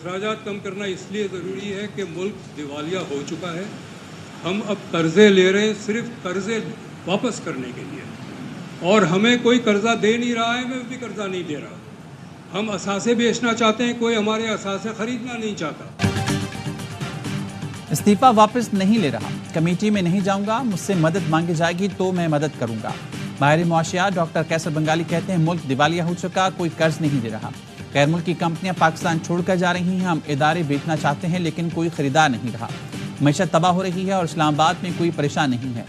अखराजात कम करना इसलिए ज़रूरी है कि मुल्क दिवालिया हो चुका है। हम अब कर्ज़े ले रहे हैं सिर्फ कर्ज़े वापस करने के लिए, और हमें कोई कर्ज़ा दे नहीं रहा है, मैं भी कर्ज़ा नहीं दे रहा। हम असासे बेचना चाहते हैं, कोई हमारे असासे खरीदना नहीं चाहता। इस्तीफा वापस नहीं ले रहा, कमेटी में नहीं जाऊंगा, मुझसे मदद मांगी जाएगी तो मैं मदद करूंगा। माहिर मुआशियात डॉक्टर कैसर बंगाली कहते हैं मुल्क दिवालिया हो चुका, कोई कर्ज नहीं दे रहा। गैर मुल्की कंपनियां पाकिस्तान छोड़कर जा रही हैं, हम इदारे बेचना चाहते हैं लेकिन कोई खरीदार नहीं रहा। मैशत तबाह हो रही है और इस्लामाबाद में कोई परेशान नहीं है।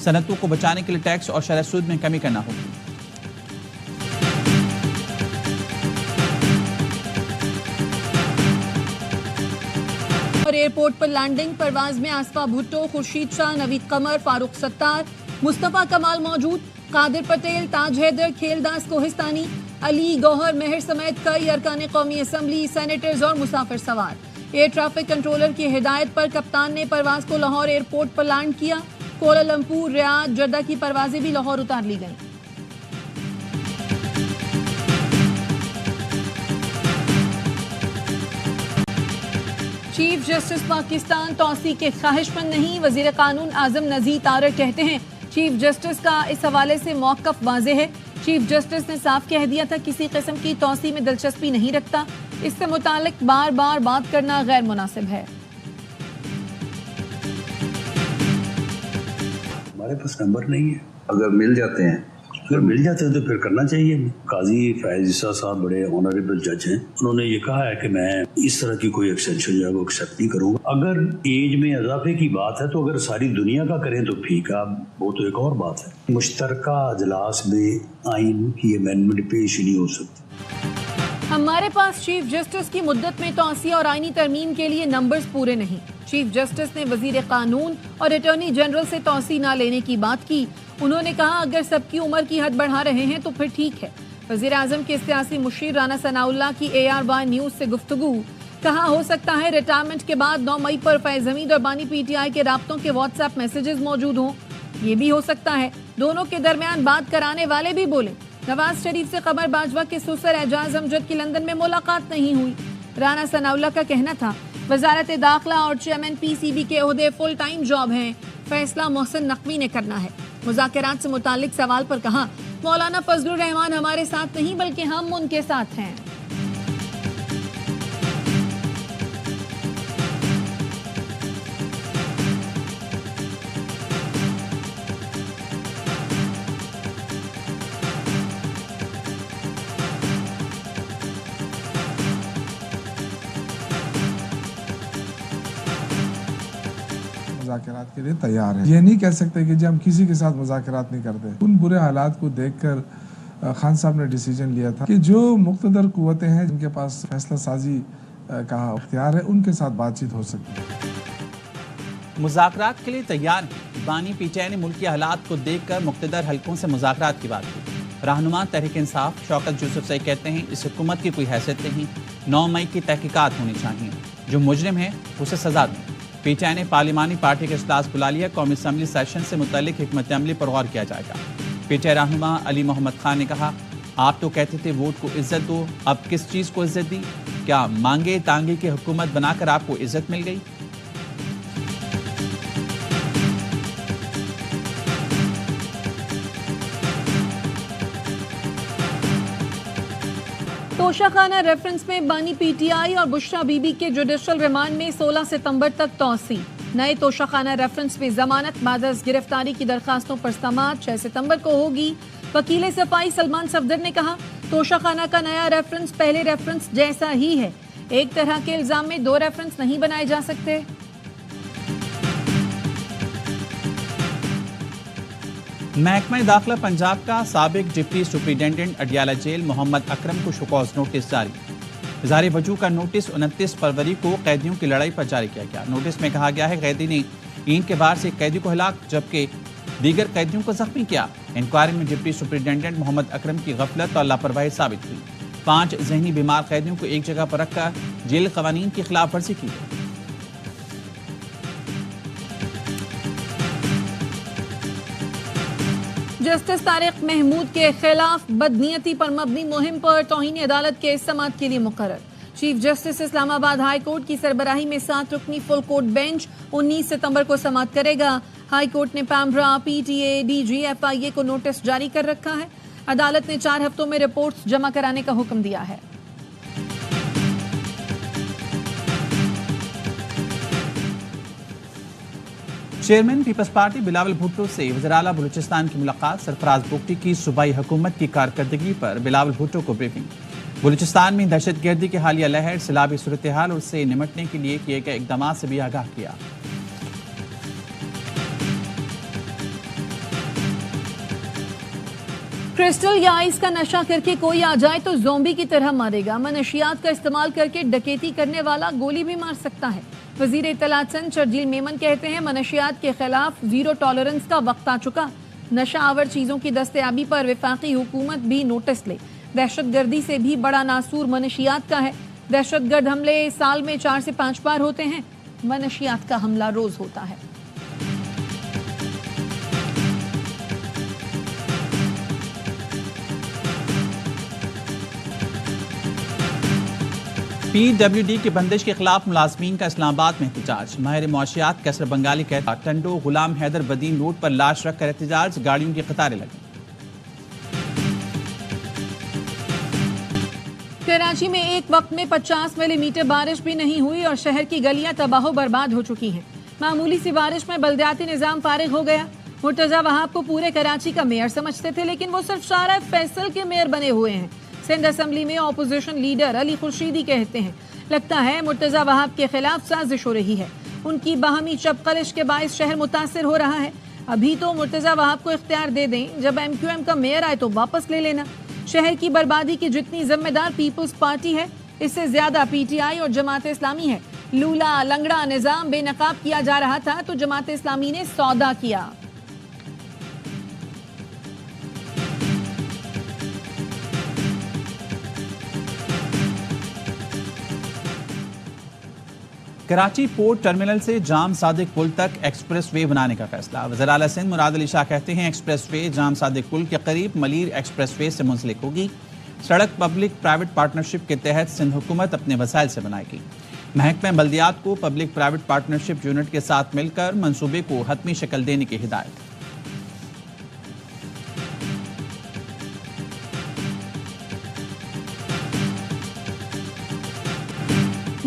सनतों को बचाने के लिए टैक्स और शरह सूद में कमी करना होगी। और एयरपोर्ट पर लैंडिंग परवाज में आसफा भुट्टो, खुर्शीद शाह, नवीद कमर, फारूक सत्तार, मुस्तफा कमाल मौजूद, कादिर पटेल, ताज हैदर, खेलदास कोहिस्तानी, अली गौहर मेहर समेत कई अरकान कौमी असम्बली, सेनेटर्स और मुसाफिर सवार। एयर ट्रैफिक कंट्रोलर की हिदायत पर कप्तान ने परवाज को लाहौर एयरपोर्ट पर लैंड किया। कोलालंपुर, रियाद, जद्दा की परवाजें भी लाहौर उतार ली गईं। चीफ जस्टिस पाकिस्तान तौसी के ख्वाहिशमंद नहीं, वजीर कानून आजम नजीर तारक कहते हैं चीफ जस्टिस का इस हवाले से मौक़िफ़ वाज़ेह है। चीफ जस्टिस ने साफ कह दिया था किसी किस्म की तौसी में दिलचस्पी नहीं रखता, इससे मुतालिक बार बार बात करना गैर मुनासिब है। हमारे पास नंबर नहीं है, अगर मिल जाते हैं तो फिर करना चाहिए। काजी फैज ईसा साहब बड़े ऑनरेबल जज हैं, उन्होंने ये कहा है कि मैं इस तरह की कोई एक्सटेंशन जो है वो एक्सेप्ट नहीं करूँगा। अगर एज में इजाफे की बात है तो अगर सारी दुनिया का करें तो ठीक है, वो तो एक और बात है। मुश्तरका अजलास में आइन की अमेंडमेंट पेश नहीं हो सकती। हमारे पास चीफ जस्टिस की मुद्दत में तौसी और आईनी तरमीम के लिए नंबर्स पूरे नहीं। चीफ जस्टिस ने वजीर कानून और अटॉर्नी जनरल से तौसी न लेने की बात की। उन्होंने कहा अगर सबकी उम्र की हद बढ़ा रहे हैं तो फिर ठीक है। वजीर आजम के सियासी मुशीर राना सनाउल्लाह की ARY न्यूज से गुफ्तगू। कहा हो सकता है रिटायरमेंट के बाद 9 मई पर फैज हमीद और बानी PTI के राब्तों के व्हाट्सएप मैसेजेस मौजूद हों। ये भी हो सकता है दोनों के दरमियान बात कराने वाले भी बोले। नवाज शरीफ से कमर बाजवा के सुसर एजाज अमजद की लंदन में मुलाकात नहीं हुई। राना सनाउल्लाह का कहना था वजारत दाखिला और चेयरमैन PCB के ओहदे फुल टाइम जॉब हैं, फैसला मोहसिन नकवी ने करना है। मुज़ाकरात से मुतालिक सवाल पर कहा मौलाना फजलुर रहमान हमारे साथ नहीं बल्कि हम उनके साथ हैं। मुज़ाकरात के लिए तैयार है। ये नहीं कह सकते कि जब हम किसी के साथ मुज़ाकरात नहीं करते। उन बुरे हालात को देखकर खान साहब ने डिसीजन लिया था कि जो मुक़्तदर कुव्वतें हैं जिनके पास फैसला साजी का इख्तियार है उनके साथ बातचीत हो सकती है। मुज़ाकरात के लिए तैयार हैं। बानी PTI ने मुल्की हालात को देखकर मुक़्तदर हलकों से मुज़ाकरात की बात की। रहनुमा तहरीक इंसाफ शौकत यूसुफज़ई कहते हैं इस हुकूमत की कोई हैसियत नहीं, 9 मई की तहकीकात होनी चाहिए, जो मुजरिम है उसे सजा दें। PTI ने पार्लिमानी पार्टी का इजलास बुला लिया, कौमी असम्बली सेशन से मुतल्लिक हिकमत अमली पर गौर किया जाएगा। PTI रहनुमा अली मोहम्मद खान ने कहा आप तो कहते थे वोट को इज्जत दो, अब किस चीज़ को इज्जत दी? क्या मांगे तांगे की हुकूमत बनाकर आपको इज्जत मिल गई? तोशाखाना रेफरेंस में बानी PTI और बुशरा बीबी के जुडिशल रिमांड में 16 सितंबर तक तौसी। नए तोशाखाना रेफरेंस में जमानत मादस गिरफ्तारी की दरखास्तों पर समाअत 6 सितंबर को होगी। वकील सफाई सलमान सफदर ने कहा तोशाखाना का नया रेफरेंस पहले रेफरेंस जैसा ही है, एक तरह के इल्जाम में 2 रेफरेंस नहीं बनाए जा सकते। महकमा दाखिला पंजाब का साबिक deputy superintendent Adiala jail Mohammad Akram को शुकौज नोटिस जारी। इज़हार वजूह का नोटिस 29 फरवरी को कैदियों की लड़ाई पर जारी किया गया। नोटिस में कहा गया है कैदी ने ईंट के बार से एक कैदी को हिलाक जबकि दीगर कैदियों को जख्मी किया। इंक्वायरी में डिप्टी सुपरिटेंडेंट मोहम्मद अकरम की गफलत और लापरवाही साबित हुई। 5 जहनी बीमार कैदियों को एक जगह पर रखकर जेल कवानीन की खिलाफ वर्जी की गई। जस्टिस तारिक महमूद के खिलाफ बदनीयती पर मबनी मुहिम पर तौहीन अदालत के समाअत के लिए मुकर्रर। Chief justice Islamabad high court की सरबराही में 7 रुकनी फुल कोर्ट बेंच 19 सितंबर को समाअत करेगा। हाई कोर्ट ने पैमरा, पीटीए, डीजी, एफआईए को नोटिस जारी कर रखा है। अदालत ने 4 हफ्तों में रिपोर्ट्स जमा कराने का हुक्म दिया है। Chairman Peoples Party Bilawal Bhutto से वज़ीर-ए-आला बलूचिस्तान की मुलाकात। सरफराज बुगटी की सूबाई हुकूमत की कारकर्दगी पर बिलावल भुट्टो को ब्रीफिंग। बलूचिस्तान में दहशतगर्दी की हालिया लहर, सैलाबी सूरत हाल और उससे निपटने के लिए किए गए इकदाम से भी आगाह किया। क्रिस्टल या आइस का नशा करके कोई आ जाए तो ज़ोंबी की तरह मारेगा। मनशियात का इस्तेमाल करके डकैती करने वाला गोली भी मार सकता है। वजीर इत्तलात चंद शर्जील मेमन कहते हैं मनशियात के खिलाफ जीरो टॉलरेंस का वक्त आ चुका। नशा आवर चीज़ों की दस्तयाबी पर वफाकी हुकूमत भी नोटिस ले। दहशतगर्दी से भी बड़ा नासूर मनशियात का है। दहशतगर्द हमले साल में 4 से 5 बार होते हैं, मनशियात का हमला रोज होता है। PWD की बंदिश के खिलाफ मुलाजमीन का इस्लामाबाद में एहतजाज। माहिर मुआशियात कैसर बंगाली कहता टंडो गुलाम हैदर बदीन रोड पर लाश रखकर एहतजाज, गाड़ियों की कतारें लगी। कराची में एक वक्त में 50 मिलीमीटर बारिश भी नहीं हुई और शहर की गलियां तबाह बर्बाद हो चुकी हैं। मामूली सी बारिश में बल्दियाती निजाम फारिग हो गया। मुर्तजा वहाब को पूरे कराची का मेयर समझते थे, लेकिन वो सिर्फ शारा फैसल के मेयर बने हुए हैं। सिंध असेंबली में ऑपोजिशन लीडर अली खुर्शीदी कहते हैं लगता है मुर्तजा वहाब के खिलाफ साजिश हो रही है। उनकी बाहमी चपकलिश के बायस शहर मुतासिर हो रहा है। अभी तो मुर्तजा वहाब को इख्तियार दे दें, जब MQM का मेयर आए तो वापस ले लेना। शहर की बर्बादी की जितनी जिम्मेदार पीपल्स पार्टी है, इससे ज्यादा PTI और जमात इस्लामी है। लूला लंगड़ा निजाम बेनकाब किया जा रहा था तो जमात इस्लामी ने सौदा किया। कराची पोर्ट टर्मिनल से जाम सादिक पुल तक एक्सप्रेस वे बनाने का फैसला। वज़ीर-ए-आला सिंध मुराद अली शाह कहते हैं एक्सप्रेस वे जाम सादिक पुल के करीब मलीर एक्सप्रेस वे से मुंसलिक होगी। सड़क पब्लिक प्राइवेट पार्टनरशिप के तहत सिंध हुकूमत अपने वसाइल से बनाएगी। महकमा बल्दियात को पब्लिक प्राइवेट पार्टनरशिप यूनिट के साथ मिलकर मंसूबे को हतमी शक्ल देने की हिदायत।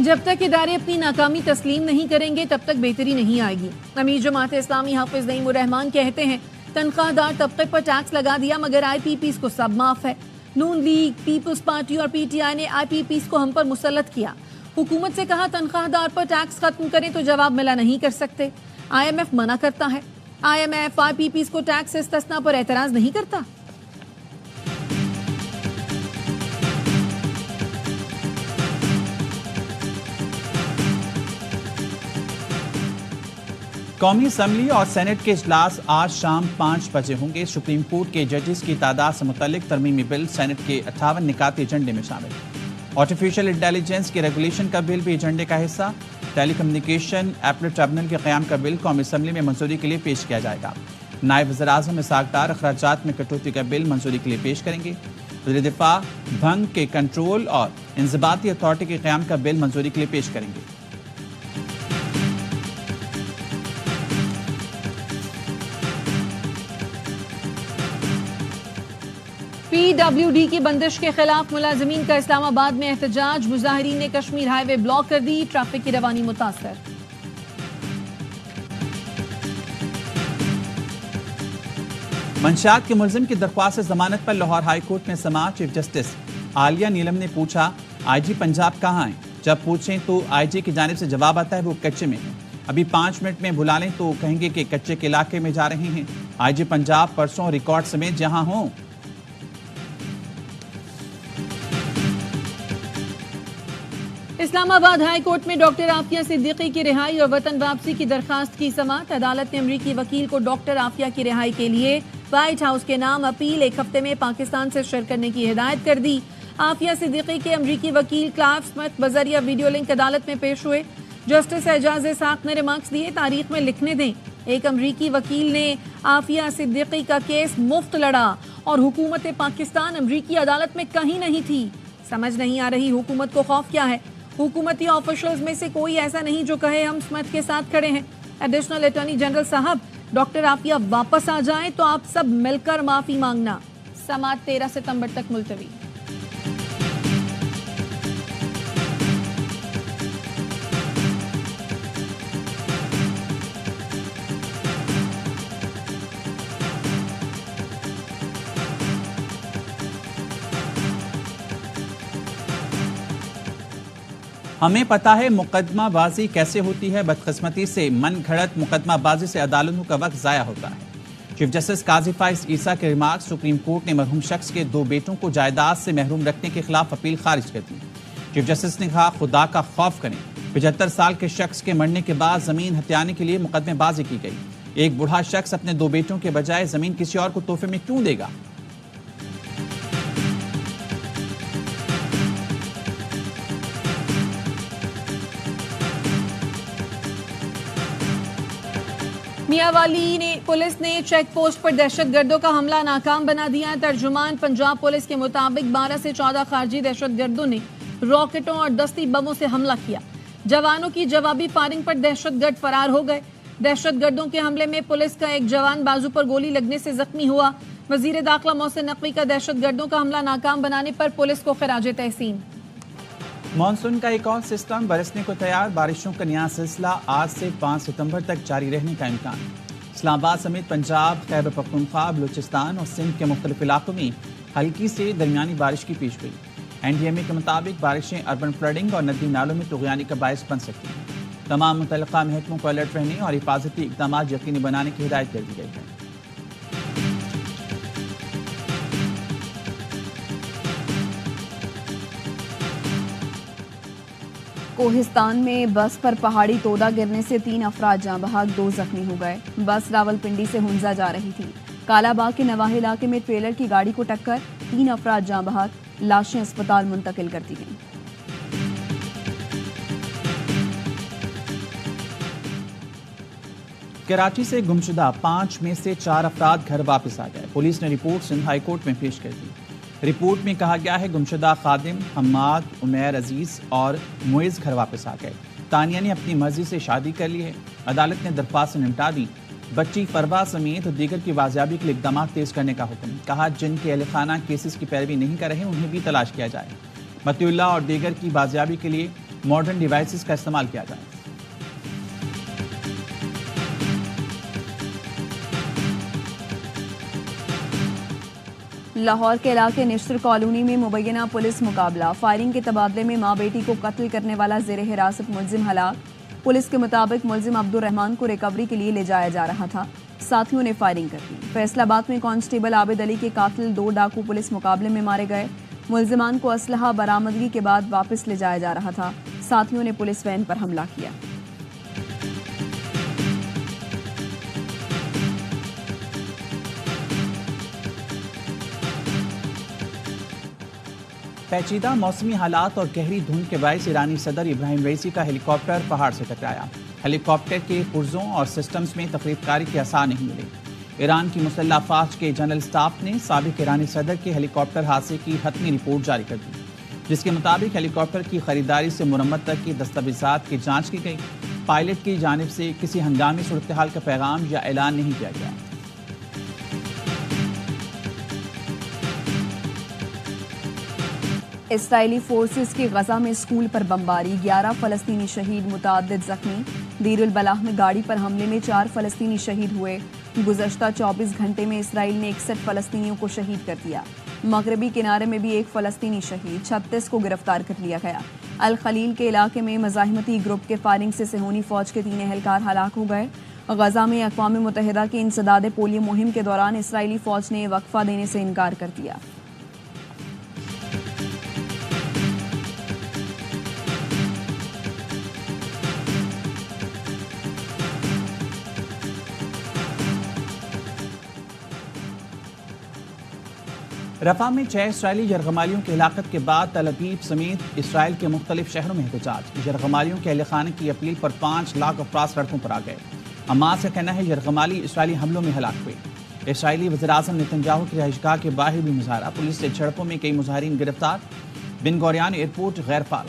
जब तक इदारे अपनी नाकामी तस्लीम नहीं करेंगे तब तक बेहतरी नहीं आएगी। अमीर जमात इस्लामी हाफिज नईमुर रहमान कहते हैं तनख्वाहदार तबके पर टैक्स लगा दिया मगर IPPs को सब माफ है। नून लीग, पीपल्स पार्टी और PTI ने IPPs को हम पर मुसल्लत किया। हुकूमत से कहा तनख्वाहदार पर टैक्स खत्म करें तो जवाब मिला नहीं कर सकते। IMF मना करता है। IMF IPPs को टैक्स इस्तिस्ना पर एतराज नहीं करता। कौमी असम्बली और सेनेट के इजलास आज शाम 5 बजे होंगे। सुप्रीम कोर्ट के जजेस की तादाद से मुतल्लिक तरमीमी बिल सेनेट के 58 निकाती एजेंडे में शामिल। आर्टिफिशियल इंटेलिजेंस के रेगुलेशन का बिल भी एजेंडे का हिस्सा। टेलीकम्युनिकेशन एपलेट ट्रिब्यूनल के क़याम का बिल कौमी असम्बली में मंजूरी के लिए पेश किया जाएगा। नायब वज़ीर-ए-आज़म इसहाक़ डार अखराजात में कटौती का बिल मंजूरी के लिए पेश करेंगे। वज़ीर दिफा भंग के कंट्रोल और इंज़बाती अथॉरिटी के क़याम का बिल मंजूरी के लिए पेश करेंगे। PWD की बंदिश के खिलाफ मुलाजमीन का इस्लामाबाद में एहतजाज। मुजाहिरीन ने कश्मीर हाईवे ब्लॉक कर दी, ट्रैफिक की रवानी मुतासर। मंशियात के मुलजिम की दरख्वास्त जमानत पर लाहौर हाई कोर्ट में समाअत। चीफ जस्टिस आलिया नीलम ने पूछा IG पंजाब कहाँ हैं। जब पूछें तो IG की जानिब से जवाब आता है वो कच्चे में है। अभी 5 मिनट में बुला लें तो कहेंगे कि कच्चे के इलाके में जा रहे हैं। IG पंजाब परसों रिकॉर्ड समेत जहां हों। इस्लामाबाद हाई कोर्ट में डॉक्टर आफिया सिद्दीकी की रिहाई और वतन वापसी की दरखास्त की समाअत। अदालत ने अमरीकी वकील को डॉक्टर आफिया की रिहाई के लिए व्हाइट हाउस के नाम अपील 1 हफ्ते में पाकिस्तान से शेयर करने की हिदायत कर दी। आफिया सिद्दीकी के अमरीकी वकील क्लार्क स्मिथ बजरिया वीडियो लिंक अदालत में पेश हुए। जस्टिस एजाज इस्हाक ने रिमार्क्स दिए तारीख में लिखने दें। एक अमरीकी वकील ने आफिया सिद्दीकी का केस मुफ्त लड़ा और हुकूमत पाकिस्तान अमरीकी अदालत में कहीं नहीं थी। समझ नहीं आ रही हुकूमत को खौफ क्या है। हुकूमती ऑफिशियल्स में से कोई ऐसा नहीं जो कहे हम स्मिथ के साथ खड़े हैं। एडिशनल अटॉर्नी जनरल साहब, डॉक्टर आफिया वापस आ जाएं तो आप सब मिलकर माफी मांगना। समाअत 13 सितंबर तक मुलतवी। हमें पता है मुकदमाबाजी कैसे होती है। बदकिस्मती से मन घड़त मुकदमाबाजी से अदालतों का वक्त ज़ाया होता है। चीफ जस्टिस काजी फाइज ईसा के रिमार्क सुप्रीम कोर्ट ने मरहूम शख्स के 2 बेटों को जायदाद से महरूम रखने के खिलाफ अपील खारिज कर दी। चीफ जस्टिस ने कहा, खुदा का खौफ करें। 75 साल के शख्स के मरने के बाद जमीन हथियाने के लिए मुकदमेबाजी की गई। एक बूढ़ा शख्स अपने 2 बेटों के बजाय जमीन किसी और को तोहफे में क्यों देगा? मियांवाली ने पुलिस ने चेक पोस्ट पर दहशतगर्दों का हमला नाकाम बना दिया। तर्जुमान पंजाब पुलिस के मुताबिक 12 से 14 खारजी दहशतगर्दों ने रॉकेटों और दस्ती बमों से हमला किया। जवानों की जवाबी फायरिंग पर दहशतगर्द फरार हो गए। दहशतगर्दों के हमले में पुलिस का एक जवान बाजू पर गोली लगने से जख्मी हुआ। वजीर दाखिला मोहसिन नकवी का दहशतगर्दों का हमला नाकाम बनाने पर पुलिस को खिराज तहसीन। मानसून का एक और सिस्टम बरसने को तैयार। बारिशों का नया सिलसिला आज से 5 सितंबर तक जारी रहने का इम्कान। इस्लामाबाद समेत पंजाब, खैबर पख्तूनख्वा, बलूचिस्तान और सिंध के मुख्तलिफ इलाकों में हल्की से दरमियानी बारिश की पेशगोई। NDMA के मुताबिक बारिशें अर्बन फ्लडिंग और नदी नालों में तुग़यानी का बायस बन सकती हैं। तमाम मुतल्लिक़ा महकमों को अलर्ट रहने और हिफाजती इक़दाम यकीनी बनाने की हिदायत कर दी गई है। कोहिस्तान में बस पर पहाड़ी तोदा गिरने से 3 अफराद जाँ बहक, 2 जख्मी हो गए। बस रावलपिंडी से हुंजा जा रही थी। कालाबाग के नवाह इलाके में ट्रेलर की गाड़ी को टक्कर, 3 अफराद जाँ बहक, लाशें अस्पताल मुंतकिल कर दी गईं। कराची से गुमशुदा 5 में से 4 अफराद घर वापस आ गए। पुलिस ने रिपोर्ट सिंध हाई कोर्ट में पेश कर दी। रिपोर्ट में कहा गया है गुमशुदा खादिम हम्माद, उमैर अजीज और मुइज़ घर वापस आ गए। तानिया ने अपनी मर्जी से शादी कर ली है। अदालत ने दरख्वास्त निपटा दी। बच्ची फरवा समेत दीगर की बाजियाबी के लिए इक़दाम तेज करने का हुक्म। कहा, जिनके अहल खाना केसेस की पैरवी नहीं कर रहे उन्हें भी तलाश किया जाए। मतिउल्लाह और दीगर की बाजियाबी के लिए मॉडर्न डिवाइसेस का इस्तेमाल किया जाए। लाहौर के इलाके निश्तर कॉलोनी में मुबैना पुलिस मुकाबला। फायरिंग के तबादले में माँ बेटी को कत्ल करने वाला ज़ेर हिरासत मुलजिम हलाक। पुलिस के मुताबिक मुलजिम अब्दुर्रहमान को रिकवरी के लिए ले जाया जा रहा था। साथियों ने फायरिंग कर दी। फैसलाबाद में कांस्टेबल आबिद अली के कातिल 2 डाकू पुलिस मुकाबले में मारे गए। मुलजिमान को असलहा बरामदगी के बाद वापस ले जाया जा रहा था। साथियों ने पुलिस वैन पर हमला किया। पेचीदा मौसमी हालात और गहरी धुंध के बायस ईरानी सदर इब्राहिम रईसी का हेलीकॉप्टर पहाड़ से टकराया। हेलीकॉप्टर के पुर्जों और सिस्टम्स में तफरीतकारी के आसार नहीं मिले। ईरान की मुसल्लह अफवाज के जनरल स्टाफ ने साबिक ईरानी सदर के हेलीकॉप्टर हादसे की हतमी रिपोर्ट जारी कर दी, जिसके मुताबिक हेलीकॉप्टर की खरीदारी से मुरम्मत तक की दस्तावेजात की जाँच की गई। पायलट की जानिब से किसी हंगामी सूरत हाल का पैगाम या ऐलान नहीं किया गया। इसराइली फोर्सेस की गजा में स्कूल पर बमबारी, 11 फलस्तीनी शहीद, मुतअद्दिद जख्मी। दीरुल बलाह में गाड़ी पर हमले में 4 फलस्तीनी शहीद हुए। गुज़श्ता 24 घंटे में इसराइल ने 61 फलस्तीनियों को शहीद कर दिया। मगरबी किनारे में भी 1 फलस्तीनी शहीद, 36 को गिरफ्तार कर लिया गया। अल खलील के इलाके में मज़ाहिमती ग्रुप के फायरिंग से सेहूनी फौज के 3 एहलकार हलाक हो गए। गजा में अक़वाम मुत्तहिदा की इंसदाद पोलियो मुहिम के दौरान इसराइली फौज ने वक्फा देने से इनकार कर दिया। रफा में 6 इसराइली यरगमालियों की हिलाकत के बाद तल अबीब समेत इसराइल के मुख्तलिफ शहरों में एहतजाज। यरगमालियों के अहल खाने की अपील पर 5 लाख अफराद सड़कों पर आ गए। हमास का कहना है यरगमाली इसराइली हमलों में हलाक हुए। इसराइली वज़ीर आज़म नेतन्याहू की रिहाइशगाह के बाहर भी मुजाहरा। पुलिस से झड़पों में कई मुजाहिरीन गिरफ्तार। बिन गौरियान एयरपोर्ट गैर फाल।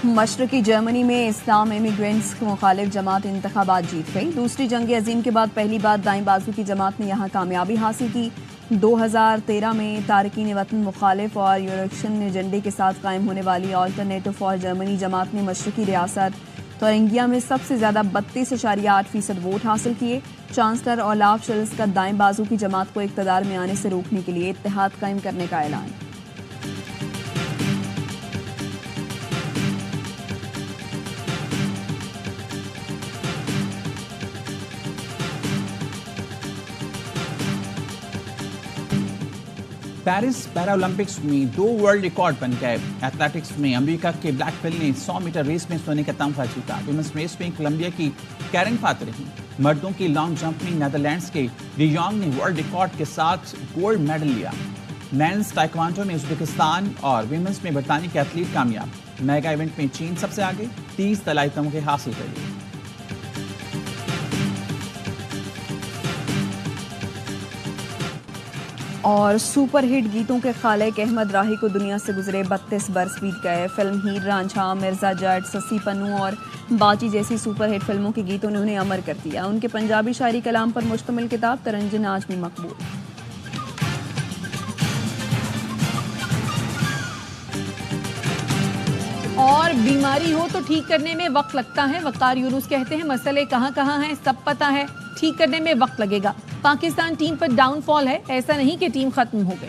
मशरकी जर्मनी में इस्लाम इमिग्रेंट्स के मुखालिफ जमात इंतखाबात जीत गई। दूसरी जंग अजीम के बाद पहली बार दाएं बाजू की जमात ने यहां कामयाबी हासिल की। 2013 में तारकीन वतन मुखालिफ और यूरोशियन एजेंडे के साथ कायम होने वाली ऑल्टरनेटिव फॉर जर्मनी जमात ने मशरकी रियासत तुरिंगिया में सबसे ज़्यादा 32.8% वोट हासिल किए। चांसलर ओलाफ शोल्ज का दाएं बाजू की जमात को इक़्तिदार में आने से रोकने के लिए इत्तेहाद कायम करने का ऐलान। पेरिस पैरालंपिक्स में 2 वर्ल्ड रिकॉर्ड बन गए। एथलेटिक्स में अमेरिका के ब्लैकफिल ने 100 मीटर रेस में सोने का तमगा जीता। विमेंस रेस में कोलंबिया की कैरन फातर रही। मर्दों की लॉन्ग जंप में नेदरलैंड्स के डियोंग ने वर्ल्ड रिकॉर्ड के साथ गोल्ड मेडल लिया। मेंस ताइक्वांडो में उज्बेकिस्तान और विमेंस में बरतानिया के एथलीट कामयाब। मेगा इवेंट में चीन सबसे आगे 30 तलाई तमगे हासिल कर लिए। और सुपरहिट गीतों के खालिक अहमद राही को दुनिया से गुजरे 32 बरस बीत गए। फिल्म हीर रांझा, मिर्जा जट, ससी पन्नू और बाजी जैसी सुपरहिट फिल्मों के गीतों ने उन्हें अमर कर दिया। उनके पंजाबी शायरी कलाम पर मुश्तमिल किताब तरंजन आज भी मकबूल। और बीमारी हो तो ठीक करने में वक्त लगता है। वक़ार यूनुस कहते हैं मसले कहाँ कहाँ हैं सब पता है, ठीक करने में वक्त लगेगा। पाकिस्तान टीम पर डाउनफॉल है, ऐसा नहीं कि टीम खत्म हो गई।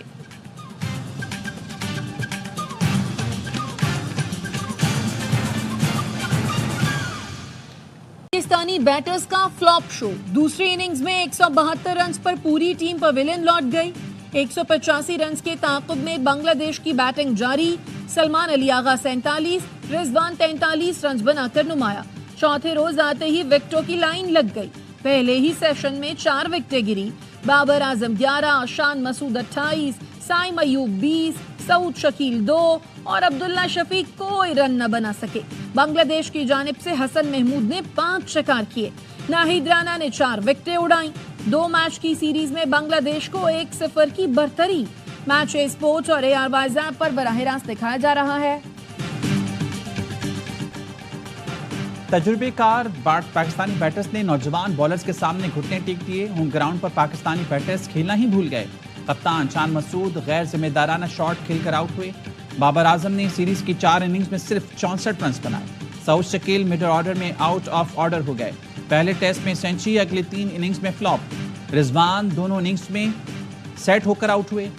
पाकिस्तानी बैटर्स का फ्लॉप शो। दूसरी इनिंग्स में 172 रन पर पूरी टीम पवेलियन लौट गई। 185 रन के ताक़ुब में बांग्लादेश की बैटिंग जारी। सलमान अली आगा 47, रिजवान 43 रन बनाकर नुमाया। चौथे रोज आते ही विकेटों की लाइन लग गई। पहले ही सेशन में 4 विकेटें गिरी। बाबर आजम 11, शान मसूद 28, साइम अयूब 20, सऊद शकील 2 और अब्दुल्ला शफीक कोई रन न बना सके। बांग्लादेश की जानिब से हसन महमूद ने 5 शिकार किए। नाहिद राना ने 4 विकेटें उड़ाई। 2 मैच की सीरीज में बांग्लादेश को 1-0 की बरतरी। मैच स्पोर्ट्स और ARY ऐप पर बराह रास्त दिखाया जा रहा है। तजुर्बेकार पाकिस्तानी बैटर्स ने नौजवान बॉलर्स के सामने घुटने टेक दिए। होम ग्राउंड पर पाकिस्तानी बैटर्स खेलना ही भूल गए। कप्तान शान मसूद गैर जिम्मेदाराना शॉट खेलकर आउट हुए। बाबर आजम ने सीरीज की 4 इनिंग्स में सिर्फ 64 रन बनाए। सऊद शकील मिडल ऑर्डर में आउट ऑफ ऑर्डर हो गए। पहले टेस्ट में सेंचुरी, अगले 3 इनिंग्स में फ्लॉप। रिजवान दोनों इनिंग्स में सेट होकर आउट हुए।